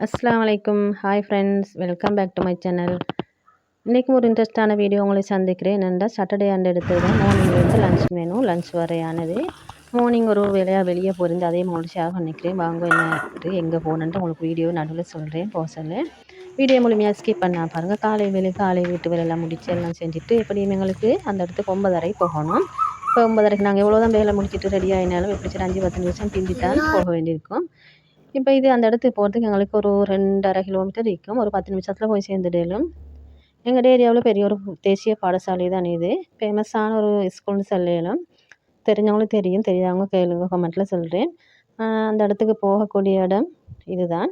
அஸ்ஸலாமு அலைக்கும். Hi friends, welcome back to my channel. இன்றைக்கும் ஒரு இன்ட்ரெஸ்டான வீடியோ உங்களை சந்திக்கிறேன். என்னென்னா சாட்டர்டே அண்ட் எடுத்தது தான் மார்னிங்லேருந்து லஞ்ச் மெனு லஞ்ச் வரையானது. மார்னிங் ஒரு வேலையாக வெளியே போயிருந்து அதையும் உங்களுக்கு ஷேர் பண்ணிக்கிறேன். வாங்க என்ன எங்கே போகணுன்ட்டு உங்களுக்கு வீடியோ நடுவில் சொல்கிறேன் போசல. வீடியோ முழுமையாக ஸ்கிப் பண்ணால் பாருங்கள். காலை வீட்டு வேலையெல்லாம் முடிச்சு எல்லாம் செஞ்சுட்டு எப்படியும் எங்களுக்கு அந்த இடத்துக்கு 9:30 போகணும். இப்போ 9:30 நாங்கள் எவ்வளோ தான் வேலை முடிச்சுட்டு ரெடி ஆகினாலும் எப்படி சரி 5-10 நிமிஷம் பிந்தி தான் போக வேண்டியிருக்கும். இப்போ இது அந்த இடத்துக்கு போகிறதுக்கு எங்களுக்கு ஒரு 2.5 கிலோமீட்டர் இருக்கும். ஒரு 10 நிமிஷத்தில் போய் சேர்ந்துடலும். எங்கள் ஏரியாவில் பெரிய ஒரு தேசிய பாடசாலை தான் இது. ஃபேமஸான ஒரு ஸ்கூல்னு சொல்லலாம். தெரிஞ்சவங்களும் தெரியும், தெரியாதவங்க கேளுங்க, கமெண்ட்டில் சொல்கிறேன். அந்த இடத்துக்கு போகக்கூடிய இடம் இதுதான்.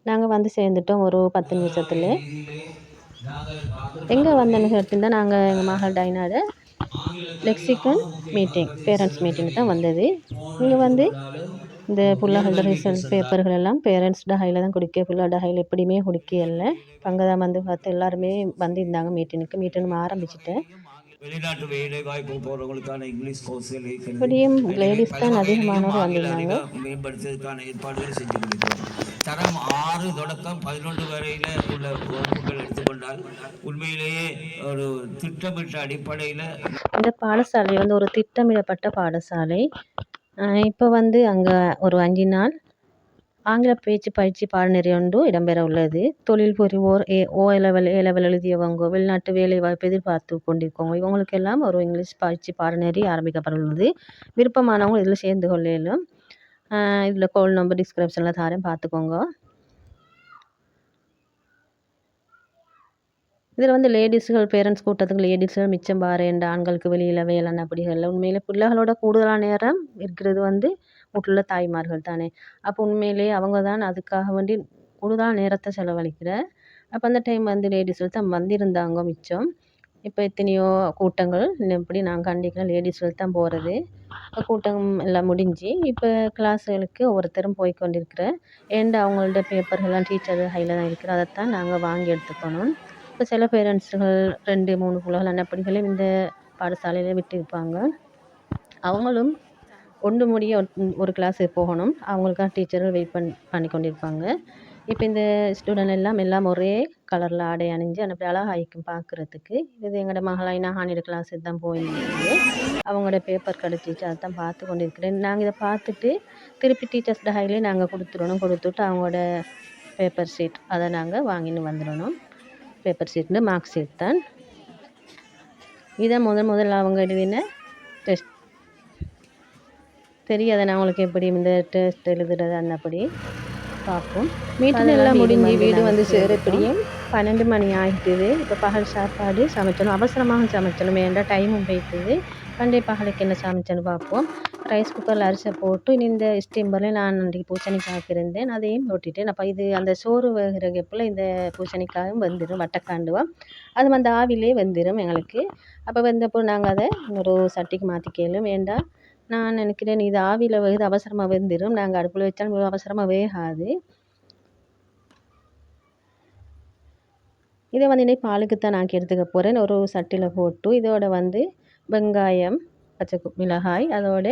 நாங்கள் வந்து சேர்ந்துட்டோம் ஒரு 10 நிமிஷத்தில். எங்கே வந்தேன்னு கேட்டிருந்தால் நாங்கள் எங்கள் மகள் டைனாட லெக்சிகன் மீட்டிங் பேரண்ட்ஸ் மீட்டிங் தான் வந்தது. இங்கே வந்து இந்த புள்ளைகளோட ரிசல்ட் பேப்பர்கள் எல்லாம் பேரண்ட்ஸ் டஹையில் தான் குடிக்க, ஃபுல்லாக டஹையில் எப்படியுமே குடிக்கல. அங்கே தான் வந்து பார்த்து எல்லாருமே வந்திருந்தாங்க மீட்டிங் ஆரம்பிச்சுட்டேன். வெளிநாட்டு வேலை வாய்ப்பு போறவங்களுக்கான இங்கிலீஷ் கோர்ஸ்கள் இப்படியும் லேடிஸ் தான் அதிகமானவர் வந்திருந்தாங்க. மேம்படுத்துவதற்கான ஏற்பாடுகளை செஞ்சு கொடுக்கிறோம். தரம் 6 தொடக்கம் 11 வரையில உள்ள வகுப்புகள் எடுத்துக்கொண்டால் உண்மையிலேயே ஒரு திட்டமிட்ட அடிப்படையில் இந்த பாடசாலை வந்து ஒரு திட்டமிடப்பட்ட பாடசாலை. இப்போ வந்து அங்கே ஒரு 5 நாள் ஆங்கில பேச்சு பயிற்சி பாடநெறி ஒன்று இடம்பெற உள்ளது. தொழில் புரிவோர், ஓ லெவல் ஏ லெவல் எழுதியவங்க, வெளிநாட்டு வேலைவாய்ப்பு எதிர்பார்த்து கொண்டிருக்கவங்க, இவங்களுக்கெல்லாம் ஒரு இங்கிலீஷ் பயிற்சி பாடநெறி ஆரம்பிக்கப்பட உள்ளது. விருப்பமானவங்க இதில் சேர்ந்து கொள்ளலும். இதில் கால் நம்பர் டிஸ்கிரிப்ஷனில் தாரேன், பார்த்துக்கோங்க. இதில் வந்து லேடிஸ்கள் பேரண்ட்ஸ் கூட்டத்துக்கு லேடிஸ்கள் மிச்சம் பாருன்ற ஆண்களுக்கு வெளியில் வேலைன்னு அப்படிகள் உண்மையிலே பிள்ளைகளோட கூடுதலான நேரம் இருக்கிறது வந்து வீட்டில் தாய்மார்கள் தானே. அப்போ உண்மையிலேயே அவங்க தான் அதுக்காக வேண்டி கூடுதலான நேரத்தை செலவழிக்கிற. அப்போ அந்த டைம் வந்து லேடிஸ்கள் தான் வந்திருந்தாங்க மிச்சம். இப்போ எத்தனையோ கூட்டங்கள் எப்படி நான் கண்டிக்கிறேன், லேடிஸ்கள் தான் போகிறது. இப்போ கூட்டம் எல்லாம் முடிஞ்சு இப்போ கிளாஸுகளுக்கு ஒவ்வொருத்தரும் போய் கொண்டிருக்கிறேன். அவங்களோட பேப்பர்கள்லாம் டீச்சர் ஹையில் தான் இருக்கிற, அதைத்தான் நாங்கள் வாங்கி எடுத்துக்கணும். இப்போ சில பேரண்ட்ஸுகள் 2-3 பிள்ளைகள் அன்னப்படிகளும் இந்த பாடசாலையில் விட்டுருப்பாங்க. அவங்களும் ஒன்று முடிய ஒரு கிளாஸுக்கு போகணும். அவங்களுக்காக டீச்சர்கள் வெயிட் பண்ணி கொண்டிருப்பாங்க. இப்போ இந்த ஸ்டூடெண்ட் எல்லாம் ஒரே கலரில் ஆடை அணிஞ்சு அப்படி அழகாயிக்கும் பார்க்குறதுக்கு. இது எங்களோட மகளாயினா ஹானியோட கிளாஸுக்கு தான் போயிருந்தது. அவங்களோட பேப்பர் கிடச்சிச்சு, அதை தான் பார்த்து கொண்டிருக்கிறேன். நாங்கள் இதை பார்த்துட்டு திருப்பி டீச்சர்ஸ் டஹைலே நாங்கள் கொடுத்துட்டு அவங்களோட பேப்பர் ஷீட் அதை நாங்கள் வாங்கின்னு வந்துடணும். பேப்பர் ஷீட்னு மார்க் ஷீட் தான். இதை முதல்ல அவங்க எழுதின டெஸ்ட் தெரியாத நான் அவங்களுக்கு எப்படி இந்த டெஸ்ட் எழுதுறது அந்தப்படி பார்ப்போம். மீட்டிங் எல்லாம் முடிஞ்சு வீடு வந்து சேர எப்படியும் 12 மணி ஆகிட்டுது. இப்போ பகல் சாப்பாடு சமைச்சணும், அவசரமாக சமைச்சணும், ஏன்டா டைமும் போய்ட்டுது. பகலுக்கு என்ன சமைச்சேன்னு பார்ப்போம். ரைஸ் குக்கரில் அரிசி போட்டு இந்த ஸ்டீம்பரில் நான் அன்றைக்கி பூசணிக்காய்க்கு இருந்தேன், அதையும் போட்டுட்டேன். அப்போ இது அந்த சோறு வேகிற கப்பில் இந்த பூசணிக்காயும் வெந்துடும், வட்டக்காண்டுவோம். அது வந்து ஆவிலே வெந்துடும் எங்களுக்கு. அப்போ வெந்தப்போ நாங்கள் அதை இன்னொரு சட்டிக்கு மாற்றிக்கலும். வேண்டாம் நான் நினைக்கிறேன் இது ஆவியில் வேகுது, அவசரமாக வெந்துடும். நாங்கள் அடுப்பில் வச்சாலும் அவசரமாக வேகாது. இதை வந்து இன்னைக்கு பாலுக்குத்தான் நான் எடுத்துக்க போகிறேன். ஒரு சட்டியில் போட்டு இதோட வந்து வெங்காயம், பச்சை மிளகாய், அதோட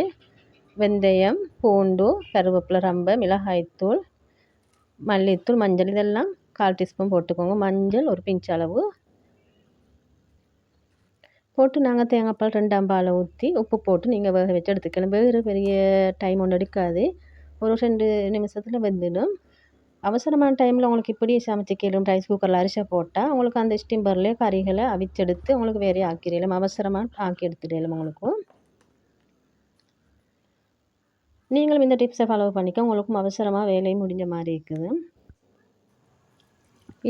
வெந்தயம், பூண்டு, கருவேப்பிலை, ரம்பை, மிளகாய்த்தூள், மல்லித்தூள், மஞ்சள் இதெல்லாம் 1/4 டீஸ்பூன் போட்டுக்கோங்க. மஞ்சள் ஒரு பிஞ்ச் அளவு போட்டு நாங்கள் தேங்காய் பால் 2 பாலை ஊற்றி உப்பு போட்டு நீங்கள் வேக வச்சு எடுத்துக்கலாம். வேறு பெரிய டைம் ஒன்று எடுக்காது, ஒரு 2 நிமிஷத்தில் வெந்துடும். அவசரமான டைமில் உங்களுக்கு இப்படி சமைச்சிக்கலாம். ரைஸ் குக்கரில் அரிசி போட்டால் உங்களுக்கு அந்த ஸ்டீம்பர்லேயே கறிகளை அவிச்செடுத்து உங்களுக்கு வேறே ஆக்கிடலாம், அவசரமாக ஆக்கி எடுத்துடலாம். உங்களுக்கும் நீங்களும் இந்த டிப்ஸை ஃபாலோ பண்ணிக்க, உங்களுக்கும் அவசரமாக வேலையும் முடிஞ்ச மாதிரி இருக்குது.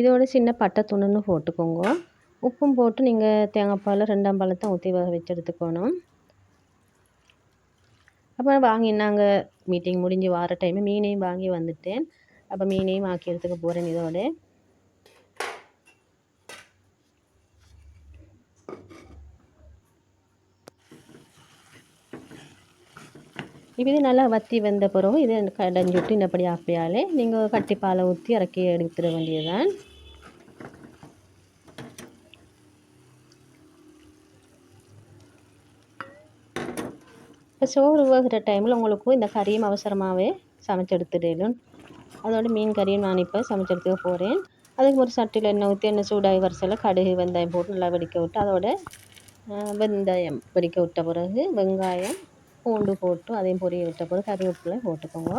இதோட சின்ன பட்டை துணுன்னு போட்டுக்கோங்க. உப்பும் போட்டு நீங்கள் தேங்காய் பால் 2 பாலை தான் ஊற்றி வேக வச்சு எடுத்துக்கணும். அப்போ வாங்கி நாங்கள் மீட்டிங் முடிஞ்சு வார டைமு மீனையும் வாங்கி வந்துட்டேன். அப்போ மீனையும் ஆக்கி எடுத்துக்க போகிறேன். இதோட இப்போ இது நல்லா வற்றி வந்த பிறகு இதை கடைஞ்சுட்டு இன்னப்படி ஆப்பியாலே நீங்கள் கட்டி பாலை ஊற்றி இறக்கி எடுத்துட வேண்டியதுதான். இப்போ சோறு வேகிற டைமில் உங்களுக்கும் இந்த கறியும் அவசரமாகவே சமைச்சு எடுத்துடணும். அதோட மீன் கறியும் நான் இப்போ சமைக்கிறதுக்கு போகிறேன். அதுக்கு ஒரு சட்டியில் எண்ணெய் ஊற்றி எண்ணெய் சூடாகி வரிசையில் கடுகு வெங்காயம் போட்டு நல்லா வெடிக்க விட்டு அதோட வெந்தயம் வெடிக்க விட்ட பிறகு வெங்காயம் பூண்டு போட்டு அதையும் பொரிய விட்ட பிறகு கறிவேப்பிலை போட்டுக்கோங்க.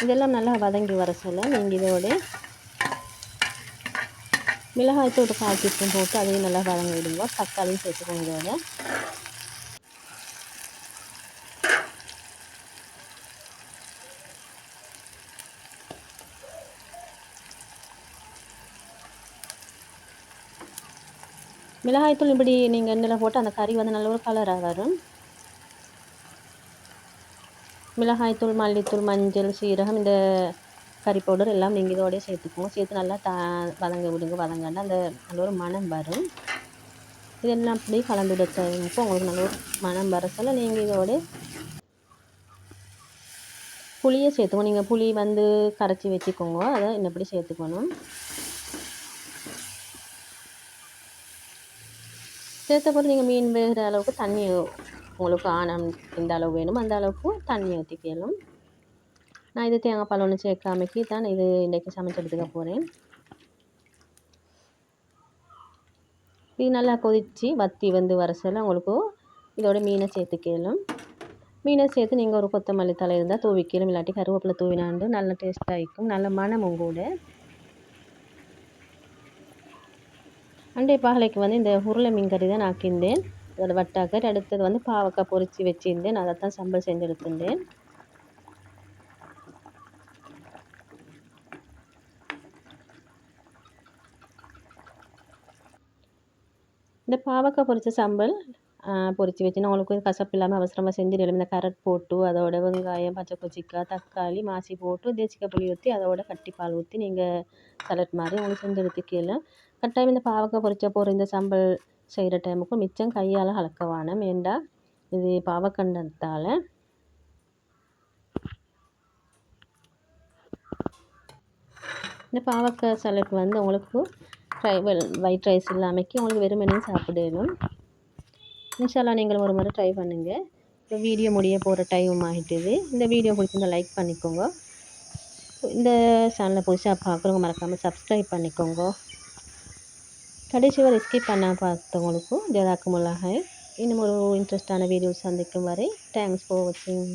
இதெல்லாம் நல்லா வதங்கி வர சொல்ல நீங்கள் இதோட மிளகாய்த்தூள் பாக்கெட்டும் போட்டு அதையும் நல்லா வதங்கி விடுங்க. தக்காளியும் சேர்த்துக்கோங்க இதோட. மிளகாய்த்தூள் இப்படி நீங்கள் எண்ணெயில் போட்டு அந்த கறி வந்து நல்ல ஒரு கலராக வரும். மிளகாய்த்தூள், மல்லித்தூள், மஞ்சள், சீரகம், இந்த கறி பவுடர் எல்லாம் நீங்கள் இதோடய சேர்த்துக்கோங்க. சேர்த்து நல்லா வதங்க விடுங்க. வதங்கன்னா அந்த நல்ல ஒரு மணம் வரும். இதெல்லாம் அப்படியே கலந்து விட உங்களுக்கு நல்ல ஒரு மணம் வர சொல்ல நீங்கள் இதோட புளியை சேர்த்துக்கணும். நீங்கள் புளி வந்து கரைச்சி வச்சுக்கோங்க. அதை இன்னப்படி சேர்த்துக்கணும். சேர்த்த பிறகு நீங்கள் மீன் வேகிற அளவுக்கு தண்ணி உங்களுக்கு ஆனம் எந்த அளவு வேணும் அந்த அளவுக்கு தண்ணி ஊற்றிக்கணும். நான் இது தேங்காய் பால் ஒன்று சேர்க்காமக்கி தான் இது இன்றைக்கி சமைச்சு எடுத்துக்க போகிறேன். இது நல்லா கொதித்து வற்றி வந்து வர சொல்ல உங்களுக்கு இதோட மீனை சேர்த்துக்கலும். மீனை சேர்த்து நீங்கள் ஒரு கொத்தமல்லி தலை இருந்தால் தூவிக்கலும், இல்லாட்டி கருவேப்பிலை தூவினாண்டு நல்ல டேஸ்ட்டாக இருக்கும். நல்ல மணமும் கூட. அண்டை பாகலைக்கு வந்து இந்த உருளை மீன் கறி தான் ஆக்கியிருந்தேன். அதோட வட்டாக்கர் அடுத்தது வந்து பாவக்காய் பொரித்து வச்சுருந்தேன். அதை தான் சம்பல் செஞ்சு எடுத்திருந்தேன். இந்த பாவக்காய் பொரித்த சம்பல் பொரித்து வச்சு நான் உங்களுக்கு கசப்பு இல்லாமல் அவசரமாக செஞ்சிடலாம். இந்த கரட் போட்டு அதோட வெங்காயம், பச்சை கொச்சிக்காய், தக்காளி, மாசி போட்டு தேசிக்காய் புளி ஊற்றி அதோட கட்டி பால் ஊற்றி நீங்கள் சலட் மாதிரி உங்களுக்கு செஞ்சு எடுத்துக்கலாம். கட்டாயம் இந்த பாவக்காய் பொரிச்ச போகிற இந்த சம்பல் செய்கிற டைமுக்கு மிச்சம் கையால் கலக்க வேணும். ஏண்டா இது பாவக்கண்டத்தால் இந்த பாவக்காய் சலட் வந்து உங்களுக்கு ஒயிட் ரைஸ் இல்லாமக்கி உங்களுக்கு வெறுமனையும் சாப்பிடணும். இன்ஷால்லா நீங்கள் ஒரு முறை ட்ரை பண்ணுங்கள். இப்போ வீடியோ முடிய போகிற டைம் ஆகிட்டுது. இந்த வீடியோ பிடிச்சிருந்தா லைக் பண்ணிக்கோங்க. இந்த சேனலை புதுசாக பார்க்குறவங்க மறக்காமல் சப்ஸ்கிரைப் பண்ணிக்கோங்க. கடைசி வரை ஸ்கிப் பண்ண பார்த்தவங்களுக்கும் ஜதாக்குமுல்லாஹ். இன்னும் ஒரு இன்ட்ரெஸ்டான வீடியோ சந்திக்கும் வரை தேங்க்ஸ் ஃபார் வாட்சிங்.